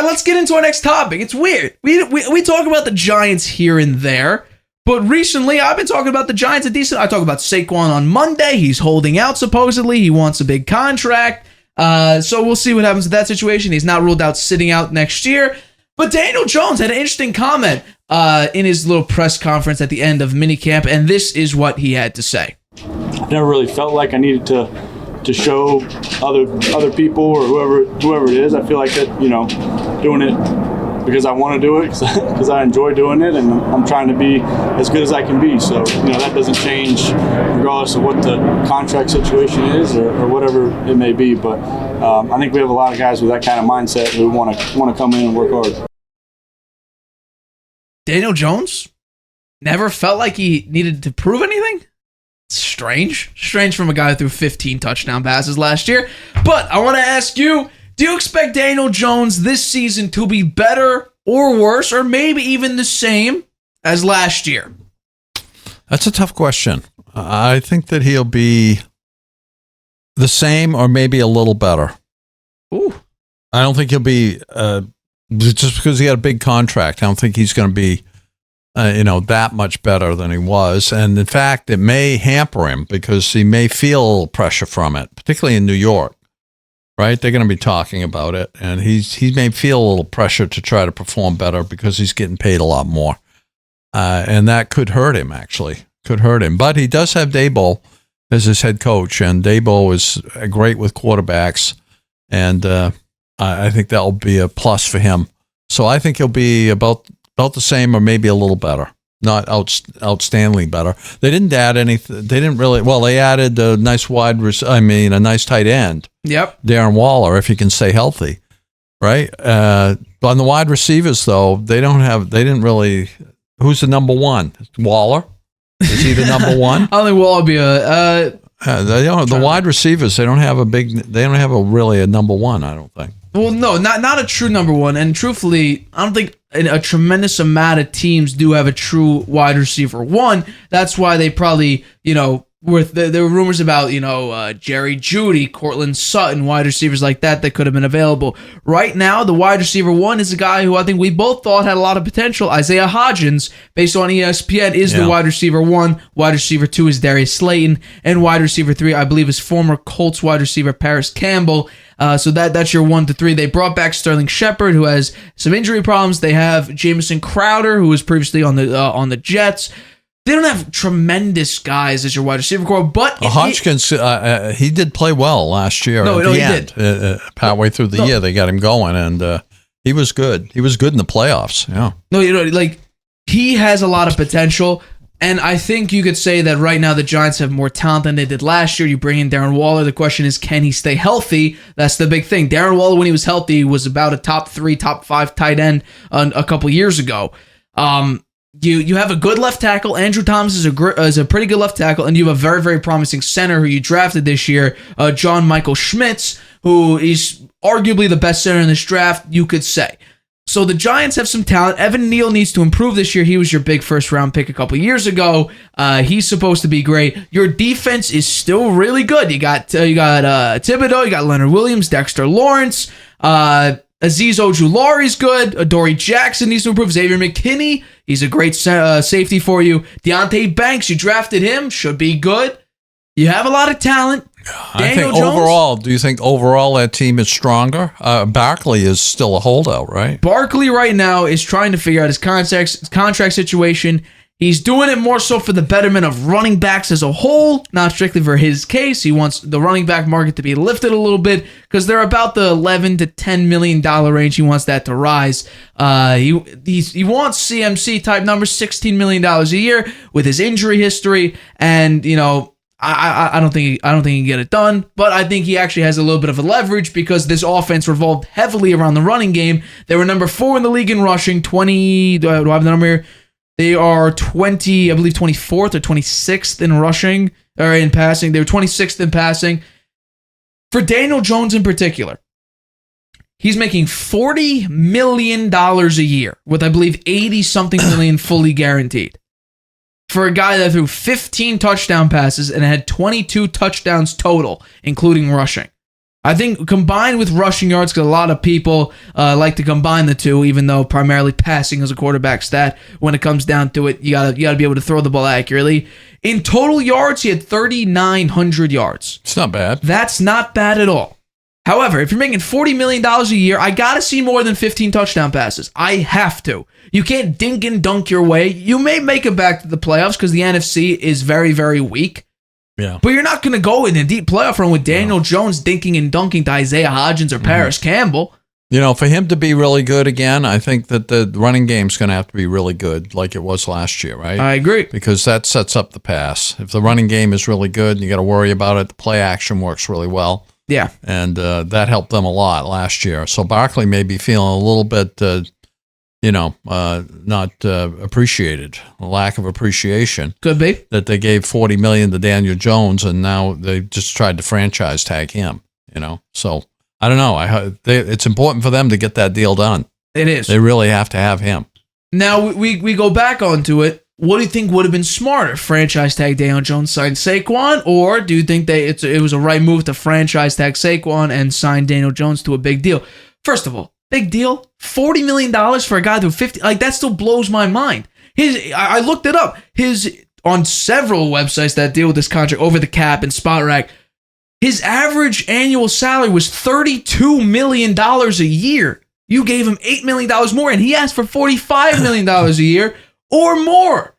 let's get into our next topic. It's weird. We talk about the Giants here and there, but recently I've been talking about the Giants a decent. I talk about Saquon on Monday. He's holding out supposedly. He wants a big contract. So we'll see what happens with that situation. He's not ruled out sitting out next year. But Daniel Jones had an interesting comment in his little press conference at the end of minicamp, and this is what he had to say. I never really felt like I needed to show other people or whoever it is. I feel like that, doing it because I want to do it, because I enjoy doing it, and I'm trying to be as good as I can be. So, that doesn't change regardless of what the contract situation is or whatever it may be. But I think we have a lot of guys with that kind of mindset who want to come in and work hard. Daniel Jones never felt like he needed to prove anything? Strange from a guy who threw 15 touchdown passes last year. But I want to ask you, do you expect Daniel Jones this season to be better or worse, or maybe even the same as last year? That's a tough question. I think that he'll be the same or maybe a little better. Ooh. I don't think he'll be, just because he had a big contract, I don't think he's going to be that much better than he was. And in fact, it may hamper him because he may feel pressure from it, particularly in New York, right? They're going to be talking about it. And he may feel a little pressure to try to perform better because he's getting paid a lot more. And that could hurt him, actually. Could hurt him. But he does have Daboll as his head coach, and Daboll is great with quarterbacks. And I think that'll be a plus for him. So I think he'll be about the same or maybe a little better, not outstandingly better. They didn't add anything. They didn't really. Well, they added a nice a nice tight end. Yep. Darren Waller, if he can stay healthy, right? On the wide receivers, though, they didn't really. Who's the number one? Waller. Is he the number one? I think Waller will be a. The wide receivers. They don't have really a number one. I don't think. Well, no, not a true number one. And truthfully, I don't think a tremendous amount of teams do have a true wide receiver one. That's why they probably, there were rumors about, Jerry Jeudy, Cortland Sutton, wide receivers like that could have been available. Right now, the wide receiver one is a guy who I think we both thought had a lot of potential. Isaiah Hodgins, based on ESPN, is the wide receiver one. Wide receiver two is Darius Slayton. And wide receiver three, I believe, is former Colts wide receiver Paris Campbell. So that's your 1 to 3. They brought back Sterling Shepard, who has some injury problems. They have Jamison Crowder, who was previously on the Jets. They don't have tremendous guys as your wide receiver core, but Hodgkins, he did play well last year. No, he did. Partway through the year, they got him going, and he was good. He was good in the playoffs. Yeah. No, he has a lot of potential. And I think you could say that right now the Giants have more talent than they did last year. You bring in Darren Waller. The question is, can he stay healthy? That's the big thing. Darren Waller, when he was healthy, was about a top 3, top 5 tight end a couple years ago. You have a good left tackle. Andrew Thomas is a pretty good left tackle, and you have a very, very promising center who you drafted this year, John Michael Schmitz, who is arguably the best center in this draft, you could say. So the Giants have some talent. Evan Neal needs to improve this year. He was your big first-round pick a couple years ago. He's supposed to be great. Your defense is still really good. You got Thibodeau, you got Leonard Williams, Dexter Lawrence, Azeez Ojulari's good. Adoree Jackson needs to improve. Xavier McKinney, he's a great safety for you. Deonte Banks, you drafted him, should be good. You have a lot of talent. Do you think overall that team is stronger? Barkley is still a holdout, right? Barkley right now is trying to figure out his contract situation. He's doing it more so for the betterment of running backs as a whole, not strictly for his case. He wants the running back market to be lifted a little bit because they're about the $11 to $10 million range. He wants that to rise. He wants CMC type numbers, $16 million a year with his injury history, and I don't think he can get it done, but I think he actually has a little bit of a leverage because this offense revolved heavily around the running game. They were number 4 in the league in rushing, 20. Do I have the number here? They are 20, I believe 24th or 26th in rushing or in passing. They were 26th in passing. For Daniel Jones in particular, he's making $40 million a year with, I believe, 80-something million fully guaranteed. For a guy that threw 15 touchdown passes and had 22 touchdowns total, including rushing. I think combined with rushing yards, because a lot of people like to combine the two, even though primarily passing is a quarterback stat. When it comes down to it, you gotta be able to throw the ball accurately. In total yards, he had 3,900 yards. It's not bad. That's not bad at all. However, if you're making $40 million a year, I gotta see more than 15 touchdown passes. I have to. You can't dink and dunk your way. You may make it back to the playoffs because the NFC is very, very weak. Yeah. But you're not going to go in a deep playoff run with Daniel Jones dinking and dunking to Isaiah Hodgins or Paris Campbell. You know, for him to be really good again, I think that the running game's going to have to be really good like it was last year, right? I agree. Because that sets up the pass. If the running game is really good and you got to worry about it, the play action works really well. Yeah. And that helped them a lot last year. So Barkley may be feeling a little bit, not appreciated, a lack of appreciation. Could be. That they gave $40 million to Daniel Jones and now they just tried to franchise tag him, So I don't know. It's important for them to get that deal done. It is. They really have to have him. Now, we go back onto it. What do you think would have been smarter? Franchise tag Daniel Jones, sign Saquon? Or do you think it was a right move to franchise tag Saquon and sign Daniel Jones to a big deal? First of all, big deal? $40 million for a guy to 50? Like, that still blows my mind. I looked it up. On several websites that deal with this contract, Over the Cap and Spot Rack, his average annual salary was $32 million a year. You gave him $8 million more, and he asked for $45 million a year or more.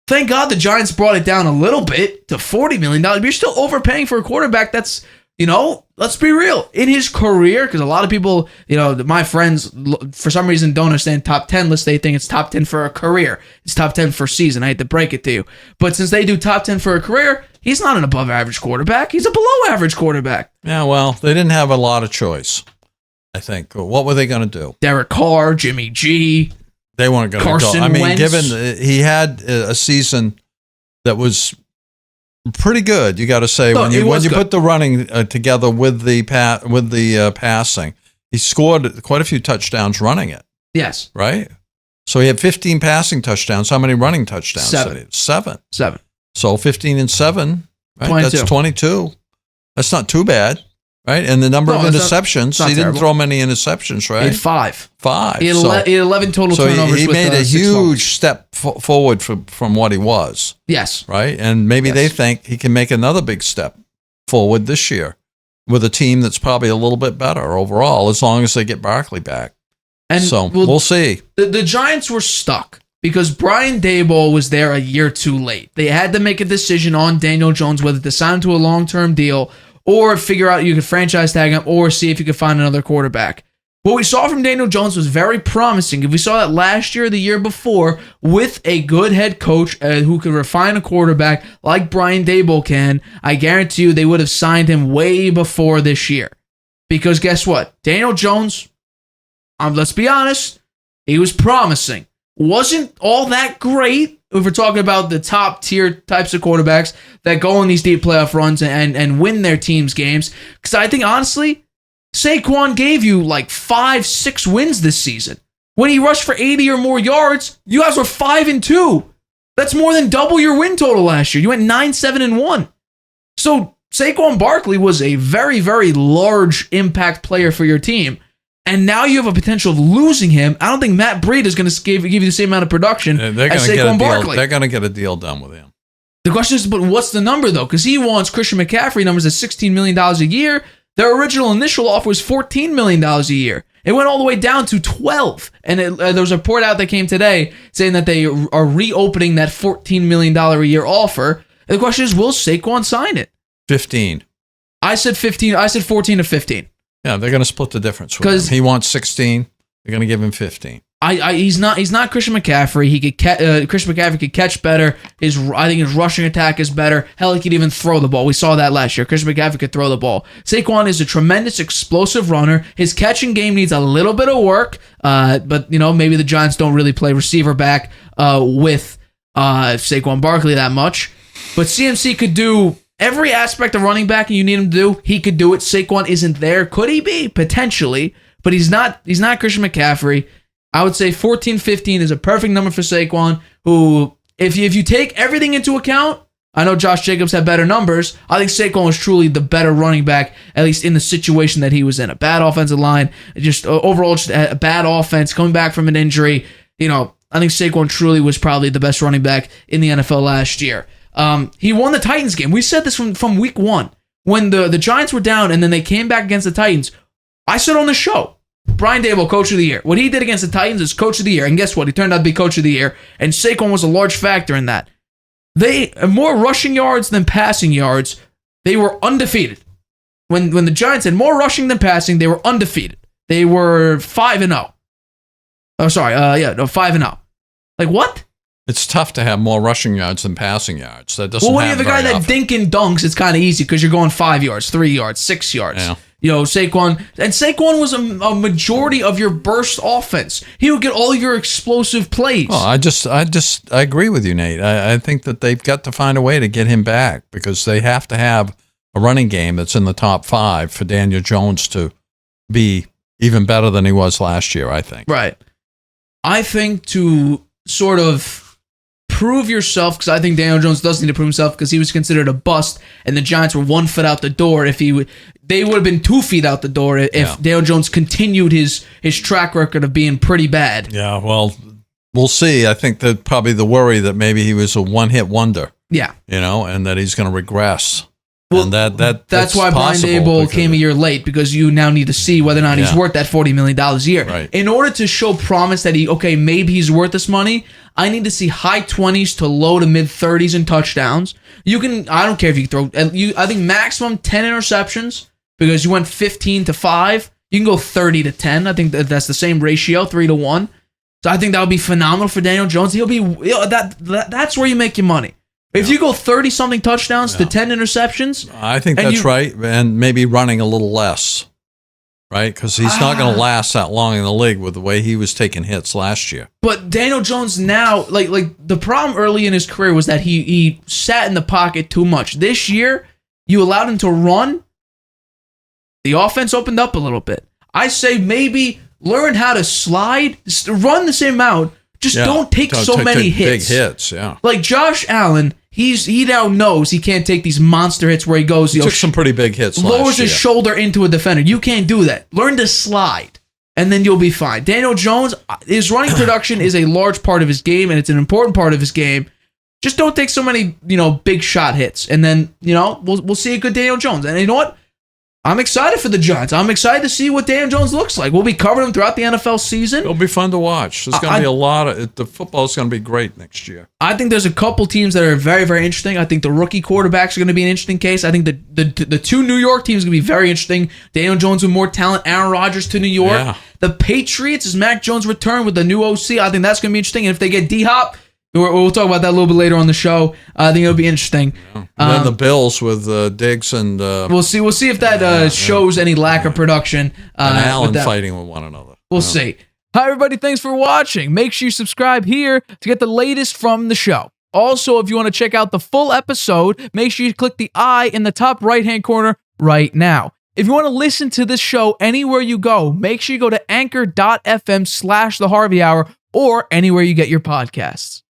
Thank God the Giants brought it down a little bit to $40 million. But you're still overpaying for a quarterback that's, let's be real. In his career, because a lot of people, my friends, for some reason, don't understand top 10 lists. They think it's top 10 for a career. It's top 10 for a season. I hate to break it to you. But since they do top 10 for a career, he's not an above average quarterback. He's a below average quarterback. Yeah, well, they didn't have a lot of choice, I think. What were they going to do? Derek Carr, Jimmy G. They weren't going to go. Carson Wentz. Given he had a season that was pretty good, you got to say, when you put the running together with the passing, he scored quite a few touchdowns running it. Yes. Right? So he had 15 passing touchdowns. How many running touchdowns? Seven. So 15 and 7, right? 22. That's 22. That's not too bad. Right? And the number of interceptions, he didn't throw many interceptions, right? He had 5. Five. He had 11 total turnovers. He made a huge 6 step forward from what he was. Yes. Right? And maybe they think he can make another big step forward this year with a team that's probably a little bit better overall, as long as they get Barkley back. And so we'll see. The Giants were stuck because Brian Daboll was there a year too late. They had to make a decision on Daniel Jones, whether to sign him to a long-term deal or figure out you could franchise tag him, or see if you could find another quarterback. What we saw from Daniel Jones was very promising. If we saw that last year or the year before with a good head coach who could refine a quarterback like Brian Daboll can, I guarantee you they would have signed him way before this year. Because guess what? Daniel Jones, let's be honest, he was promising. Wasn't all that great if we're talking about the top tier types of quarterbacks that go on these deep playoff runs and win their team's games. Because I think, honestly, Saquon gave you like 5-6 wins this season. When he rushed for 80 or more yards, you guys were 5-2. That's more than double your win total last year. You went 9-7-1. So Saquon Barkley was a very, very large impact player for your team. And now you have a potential of losing him. I don't think Matt Breida is going to give you the same amount of production as Saquon Barkley. They're going to get a deal done with him. The question is, but what's the number, though? Because he wants Christian McCaffrey numbers at $16 million a year. Their original initial offer was $14 million a year. It went all the way down to 12. And there was a report out that came today saying that they are reopening that $14 million a year offer. And the question is, will Saquon sign it? 15. I said 15. I said 14 to 15. Yeah, they're going to split the difference with him. He wants 16. They're going to give him 15. He's not Christian McCaffrey. Christian McCaffrey could catch better. I think his rushing attack is better. Hell, he could even throw the ball. We saw that last year. Christian McCaffrey could throw the ball. Saquon is a tremendous explosive runner. His catching game needs a little bit of work. But maybe the Giants don't really play receiver back with Saquon Barkley that much. But CMC could do every aspect of running back you need him to do. He could do it. Saquon isn't there. Could he be? Potentially. But he's not Christian McCaffrey. I would say 14-15 is a perfect number for Saquon, who, if you take everything into account, I know Josh Jacobs had better numbers. I think Saquon was truly the better running back, at least in the situation that he was in. A bad offensive line, just overall just a bad offense, coming back from an injury. I think Saquon truly was probably the best running back in the NFL last year. He won the Titans game. We said this from week one. When the Giants were down and then they came back against the Titans, I said on the show, Brian Daboll, Coach of the Year. What he did against the Titans is Coach of the Year. And guess what? He turned out to be Coach of the Year. And Saquon was a large factor in that. They more rushing yards than passing yards. They were undefeated. When the Giants had more rushing than passing, they were undefeated. They were 5-0. Oh, sorry. 5-0. Like, what? It's tough to have more rushing yards than passing yards. That doesn't. Well, when you have a guy that often. dink and dunks, it's kind of easy because you're going 5 yards, 3 yards, 6 yards. Yeah. Saquon was a majority of your burst offense. He would get all your explosive plays. Well, I agree with you, Nate. I think that they've got to find a way to get him back because they have to have a running game that's in the top 5 for Daniel Jones to be even better than he was last year, I think. Right. I think to sort of prove yourself, because I think Daniel Jones does need to prove himself because he was considered a bust, and the Giants were 1 foot out the door. They would have been 2 feet out the door if Daniel Jones continued his track record of being pretty bad. Yeah, well, we'll see. I think that probably the worry that maybe he was a one-hit wonder. Yeah. And that he's going to regress. Well, and that's why Brian Daboll came a year late, because you now need to see whether or not he's worth that $40 million a year. Right. In order to show promise that maybe he's worth this money, I need to see high 20s to low to mid 30s in touchdowns. I don't care if you throw, I think maximum 10 interceptions, because you went 15 to 5. You can go 30 to 10. I think that's the same ratio, 3 to 1. So I think that would be phenomenal for Daniel Jones. He'll be, that's where you make your money. If you go 30-something touchdowns to 10 interceptions. I think that's right. And maybe running a little less, right? Because he's not going to last that long in the league with the way he was taking hits last year. But Daniel Jones now, like the problem early in his career was that he sat in the pocket too much. This year, you allowed him to run. The offense opened up a little bit. I say maybe learn how to slide, run the same amount. Just don't take so many hits. Big hits, yeah. Like Josh Allen, he now knows he can't take these monster hits where he goes. He took some pretty big hits last year. Lowers his shoulder into a defender. You can't do that. Learn to slide, and then you'll be fine. Daniel Jones, his running production is a large part of his game, and it's an important part of his game. Just don't take so many, big shot hits, and then we'll see a good Daniel Jones. And you know what? I'm excited for the Giants. I'm excited to see what Daniel Jones looks like. We'll be covering him throughout the NFL season. It'll be fun to watch. There's going to be a lot of the football's going to be great next year. I think there's a couple teams that are very, very interesting. I think the rookie quarterbacks are going to be an interesting case. I think the 2 New York teams are going to be very interesting. Daniel Jones with more talent, Aaron Rodgers to New York. Yeah. The Patriots is Mac Jones' return with the new OC. I think that's going to be interesting. And if they get D-Hop, we'll talk about that a little bit later on the show. I think it'll be interesting. Yeah. And then the Bills with Diggs and we'll see if that shows any lack of production. And Allen fighting with one another. We'll see. Hi everybody, thanks for watching. Make sure you subscribe here to get the latest from the show. Also, if you want to check out the full episode, make sure you click the I in the top right-hand corner right now. If you want to listen to this show anywhere you go, make sure you go to anchor.fm/The Harvey Hour or anywhere you get your podcasts.